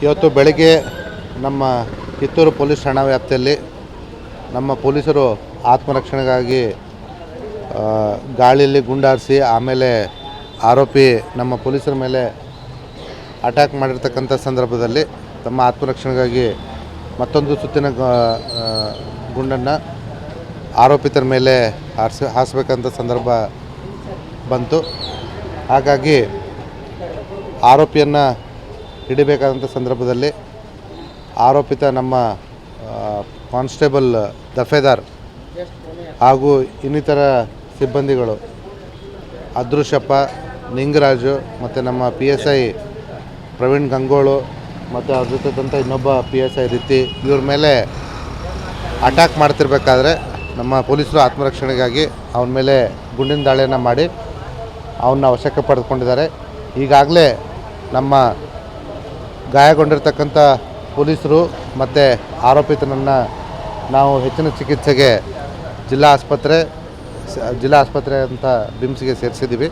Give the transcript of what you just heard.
ಇವತ್ತು ಬೆಳಗ್ಗೆ ನಮ್ಮ ಕಿತ್ತೂರು ಪೊಲೀಸ್ ಠಾಣಾ ವ್ಯಾಪ್ತಿಯಲ್ಲಿ ನಮ್ಮ ಪೊಲೀಸರು ಆತ್ಮರಕ್ಷಣೆಗಾಗಿ ಗಾಳಿಯಲ್ಲಿ ಗುಂಡಾರಿಸಿ ಆಮೇಲೆ ಆರೋಪಿ ನಮ್ಮ ಪೊಲೀಸರ ಮೇಲೆ ಅಟ್ಯಾಕ್ ಮಾಡಿರ್ತಕ್ಕಂಥ ಸಂದರ್ಭದಲ್ಲಿ ತಮ್ಮ ಆತ್ಮರಕ್ಷಣೆಗಾಗಿ ಮತ್ತೊಂದು ಸುತ್ತಿನ ಗುಂಡನ್ನು ಆರೋಪಿತರ ಮೇಲೆ ಹಾರಿಸಬೇಕಂತ ಸಂದರ್ಭ ಬಂತು. ಹಾಗಾಗಿ ಆರೋಪಿಯನ್ನು ಹಿಡಿಬೇಕಾದಂಥ ಸಂದರ್ಭದಲ್ಲಿ ಆರೋಪಿತ ನಮ್ಮ ಕಾನ್ಸ್ಟೇಬಲ್ ದಫೇದಾರ್ ಹಾಗೂ ಇನ್ನಿತರ ಸಿಬ್ಬಂದಿಗಳು ಅದೃಶ್ಯಪ್ಪ, ನಿಂಗರಾಜು ಮತ್ತು ನಮ್ಮ PSI ಪ್ರವೀಣ್ ಗಂಗೋಳು ಮತ್ತು ಅವ್ರ ಜೊತೆದಂಥ ಇನ್ನೊಬ್ಬ PSI ರೀತಿ ಇವ್ರ ಮೇಲೆ ಅಟ್ಯಾಕ್ ಮಾಡ್ತಿರ್ಬೇಕಾದ್ರೆ ನಮ್ಮ ಪೊಲೀಸರು ಆತ್ಮರಕ್ಷಣೆಗಾಗಿ ಅವನ ಮೇಲೆ ಗುಂಡಿನ ದಾಳಿಯನ್ನು ಮಾಡಿ ಅವನ್ನ ವಶಕ್ಕೆ ಪಡೆದುಕೊಂಡಿದ್ದಾರೆ. ಈಗಾಗಲೇ ನಮ್ಮ ಗಾಯಗೊಂಡಿರ್ತಕ್ಕಂಥ ಪೊಲೀಸರು ಮತ್ತು ಆರೋಪಿತನನ್ನು ನಾವು ಹೆಚ್ಚಿನ ಚಿಕಿತ್ಸೆಗೆ ಜಿಲ್ಲಾ ಆಸ್ಪತ್ರೆ ಅಂತ ಬಿಮ್ಸ್ಗೆ ಸೇರಿಸಿದ್ದೀವಿ.